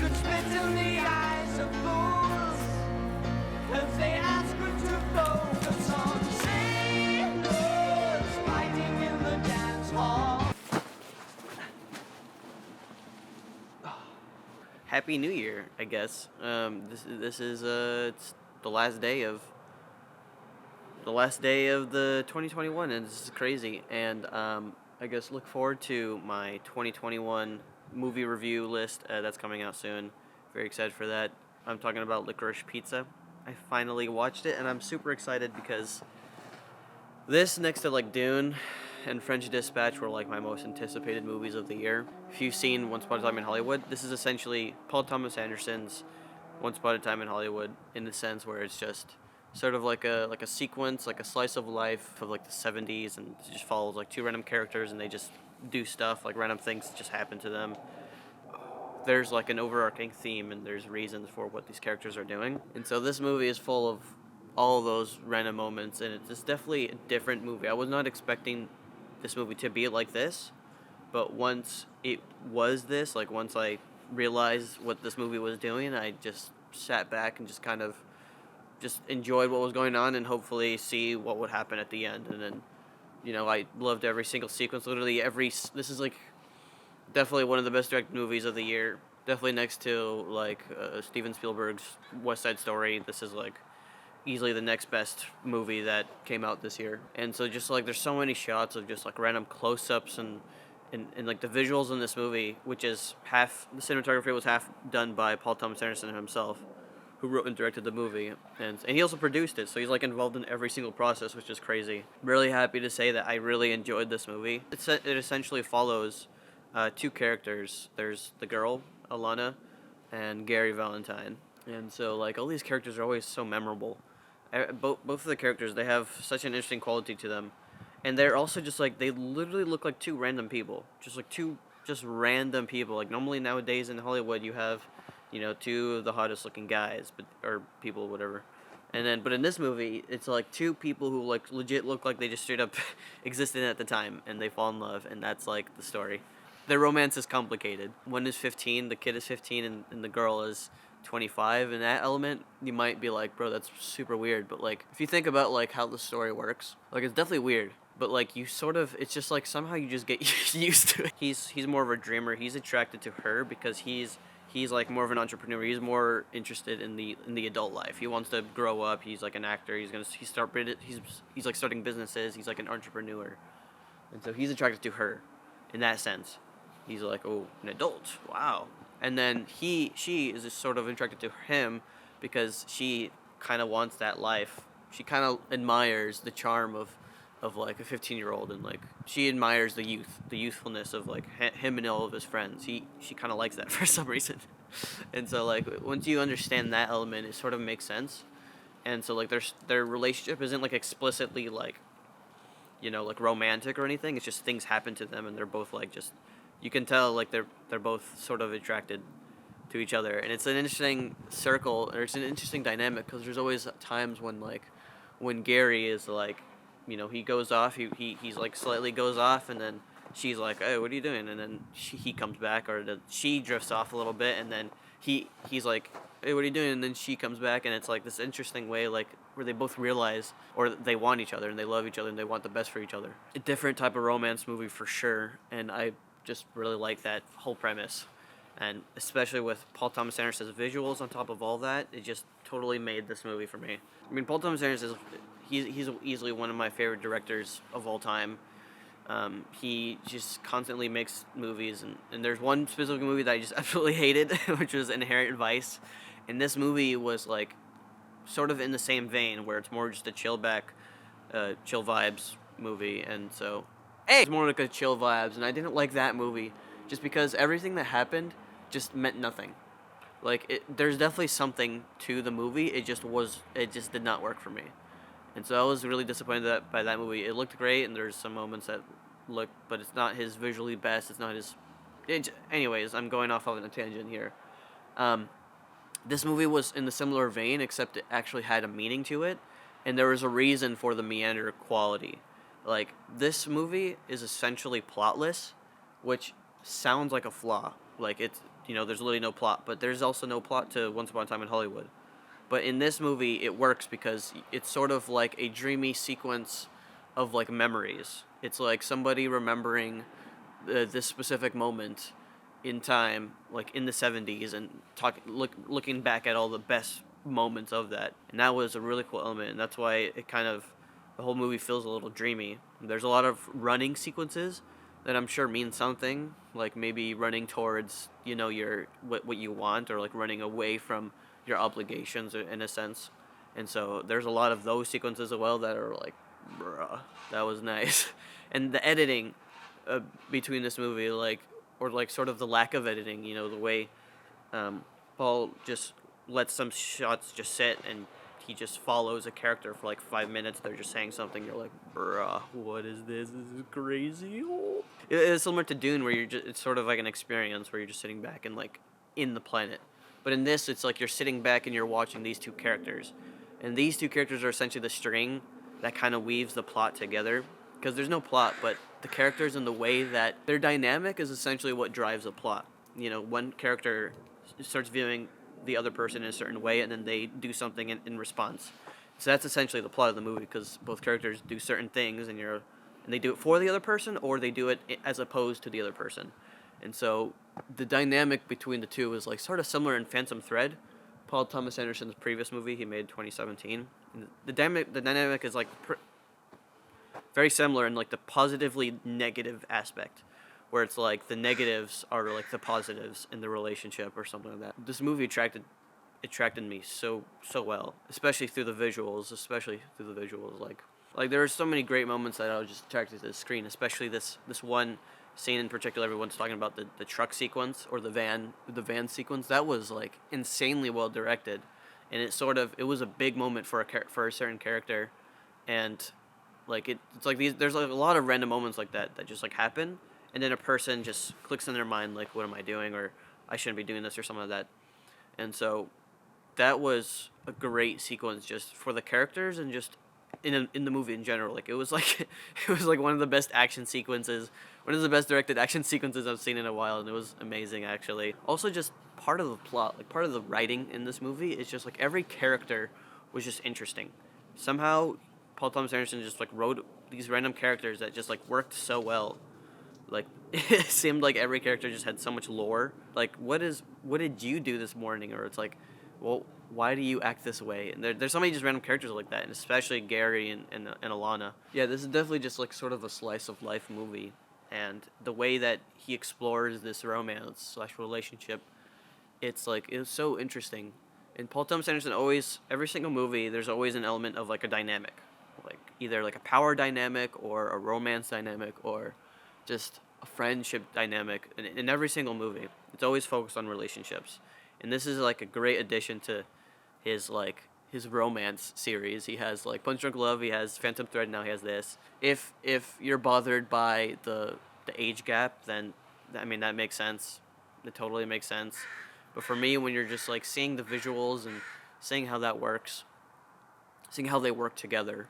could spit in the eyes of fools if they ask her to focus on sailors fighting in the dance hall. Happy New Year, I guess. This is it's the last day of the 2021, and this is crazy. And I guess look forward to my 2021 movie review list that's coming out soon. Very excited for that. I'm talking about Licorice Pizza. I finally watched it, and I'm super excited because this, next to like Dune and French Dispatch, were like my most anticipated movies of the year. If you've seen Once Upon a Time in Hollywood, this is essentially Paul Thomas Anderson's Once Upon a Time in Hollywood, in the sense where it's just sort of like a sequence, like a slice of life of like the 70s, and it just follows like two random characters, and they just do stuff, like random things just happen to them. There's like an overarching theme, and there's reasons for what these characters are doing. And so this movie is full of all of those random moments, and it's definitely a different movie. I was not expecting this movie to be like this, but once it was this, like once I realized what this movie was doing, I just sat back and just kind of just enjoyed what was going on, and hopefully see what would happen at the end. And then, I loved every single sequence. Literally this is like definitely one of the best directed movies of the year. Definitely next to like Steven Spielberg's West Side Story. This is like easily the next best movie that came out this year. And so just like there's so many shots of just like random close-ups and like the visuals in this movie, which is half the cinematography was half done by Paul Thomas Anderson himself, who wrote and directed the movie, and he also produced it, so he's like involved in every single process, which is crazy. Really happy to say that I really enjoyed this movie. It essentially follows two characters. There's the girl Alana and Gary Valentine, and so like all these characters are always so memorable. Both of the characters, they have such an interesting quality to them, and they're also just like, they literally look like two random people, just like two just random people. Like normally nowadays in Hollywood you have, two of the hottest looking guys, or people, whatever. But in this movie, it's like two people who like legit look like they just straight up existed at the time, and they fall in love, and that's like the story. Their romance is complicated. One is 15, the kid is 15, and the girl is 25. In that element, you might be like, bro, that's super weird. But like, if you think about like how the story works, like it's definitely weird. But like it's just like somehow you just get used to it. He's more of a dreamer. He's attracted to her because he's like more of an entrepreneur. He's more interested in the adult life. He wants to grow up. He's like an actor. He's like starting businesses. He's like an entrepreneur, and so he's attracted to her, in that sense. He's like, oh, an adult, wow. And then she is just sort of attracted to him because she kind of wants that life. She kind of admires the charm of like a 15-year-old, and like she admires the youthfulness of like him and all of his friends. She kind of likes that for some reason. And so like once you understand that element, it sort of makes sense. And so like their relationship isn't like explicitly like, like romantic or anything. It's just things happen to them, and they're both like just, you can tell like they're both sort of attracted to each other. And it's an interesting circle, or it's an interesting dynamic, because there's always times when Gary is like, he goes off, he's like slightly goes off, and then she's like, hey, what are you doing? And then he comes back, or she drifts off a little bit, and then he's like, hey, what are you doing? And then she comes back, and it's like this interesting way, like where they both realize, or they want each other, and they love each other, and they want the best for each other. A different type of romance movie for sure, and I just really like that whole premise. And especially with Paul Thomas Anderson's visuals on top of all that, it just totally made this movie for me. I mean, Paul Thomas Anderson he's easily one of my favorite directors of all time. He just constantly makes movies, and there's one specific movie that I just absolutely hated, which was Inherent Vice. And this movie was like sort of in the same vein, where it's more just a chill vibes movie, and so it's more like a chill vibes, and I didn't like that movie just because everything that happened just meant nothing. Like there's definitely something to the movie. It just did not work for me. And so I was really disappointed by that movie. It looked great, and there's some moments that look, but it's not his visually best. It's not his. Anyways, I'm going off on a tangent here. This movie was in the similar vein, except it actually had a meaning to it, and there was a reason for the meander quality. Like, this movie is essentially plotless, which sounds like a flaw. Like it's there's literally no plot, but there's also no plot to Once Upon a Time in Hollywood. But in this movie, it works because it's sort of like a dreamy sequence of like memories. It's like somebody remembering this specific moment in time, like in the 70s, and looking back at all the best moments of that. And that was a really cool element, and that's why it kind of the whole movie feels a little dreamy. There's a lot of running sequences that I'm sure mean something, like maybe running towards your what you want, or like running away from your obligations in a sense. And so there's a lot of those sequences as well that are like, bruh, that was nice. And the editing between this movie, like, or like sort of the lack of editing, the way Paul just lets some shots just sit, and he just follows a character for like 5 minutes. They're just saying something. You're like, bruh, what is this? This is crazy. It's similar to Dune, where it's sort of like an experience where you're just sitting back and like in the planet. But in this, it's like you're sitting back and you're watching these two characters. And these two characters are essentially the string that kind of weaves the plot together. Because there's no plot, but the characters and the way that their dynamic is essentially what drives the plot. One character starts viewing the other person in a certain way, and then they do something in response. So that's essentially the plot of the movie, because both characters do certain things, and they do it for the other person, or they do it as opposed to the other person. And so the dynamic between the two is like sort of similar in Phantom Thread, Paul Thomas Anderson's previous movie he made in 2017. And the dynamic is like very similar in like the positively negative aspect, where it's like the negatives are like the positives in the relationship or something like that. This movie attracted me so well, especially through the visuals. Like there were so many great moments that I was just attracted to the screen, especially this one scene in particular. Everyone's talking about the truck sequence, or the van sequence. That was like insanely well directed, and it was a big moment for a certain character. And like it's like there's like a lot of random moments like that just like happen, and then a person just clicks in their mind like, what am I doing, or I shouldn't be doing this, or something like that. And so that was a great sequence just for the characters, and just in the movie in general. Like it was like it was like one of the best directed action sequences I've seen in a while, and it was amazing actually. Also, just part of the plot, like part of the writing in this movie, is just like every character was just interesting. Somehow Paul Thomas Anderson just like wrote these random characters that just like worked so well. Like it seemed like every character just had so much lore. Like what did you do this morning? Or it's like, well, why do you act this way? And there's so many just random characters like that, and especially Gary and Alana. Yeah, this is definitely just like sort of a slice of life movie, and the way that he explores this romance / relationship, it's so interesting. And Paul Thomas Anderson always, every single movie, there's always an element of like a dynamic, like either like a power dynamic or a romance dynamic or just a friendship dynamic. In every single movie, it's always focused on relationships. And this is like a great addition to his romance series. He has like Punch Drunk Love, he has Phantom Thread, now he has this. If you're bothered by the age gap, then I mean that makes sense. It totally makes sense. But for me, when you're just like seeing the visuals and seeing how that works, seeing how they work together,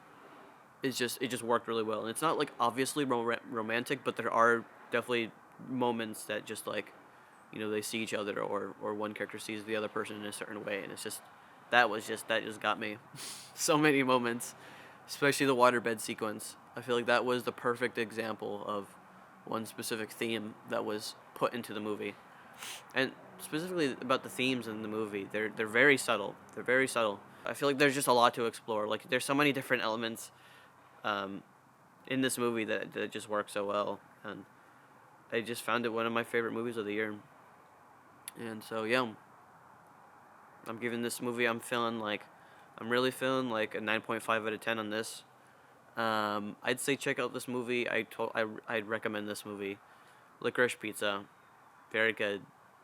it just worked really well. And it's not like obviously romantic, but there are definitely moments that just like, they see each other, or one character sees the other person in a certain way, and it's just that just got me. So many moments, especially the waterbed sequence. I feel like that was the perfect example of one specific theme that was put into the movie. And specifically about the themes in the movie, they're very subtle. They're very subtle. I feel like there's just a lot to explore. Like there's so many different elements in this movie that just work so well, and I just found it one of my favorite movies of the year. And so yeah, I'm giving this movie, I'm really feeling like a 9.5 out of 10 on this. I'd say check out this movie. I'd recommend this movie, Licorice Pizza. Very good,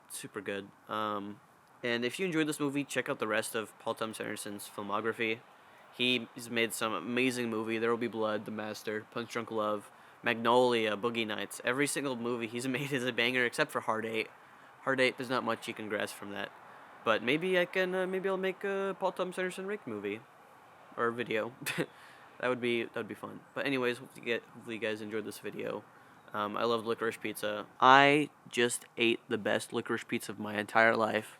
super good. And if you enjoyed this movie, check out the rest of Paul Thomas Anderson's filmography. He's made some amazing movie. There Will Be Blood, The Master, Punch Drunk Love, Magnolia, Boogie Nights. Every single movie he's made is a banger, except for Hard 8. Hard 8, there's not much you can grasp from that. But maybe I'll make a Paul Thomas Anderson Rick movie, or video. that would be fun. But anyways, hopefully you guys enjoyed this video. I love licorice pizza. I just ate the best licorice pizza of my entire life.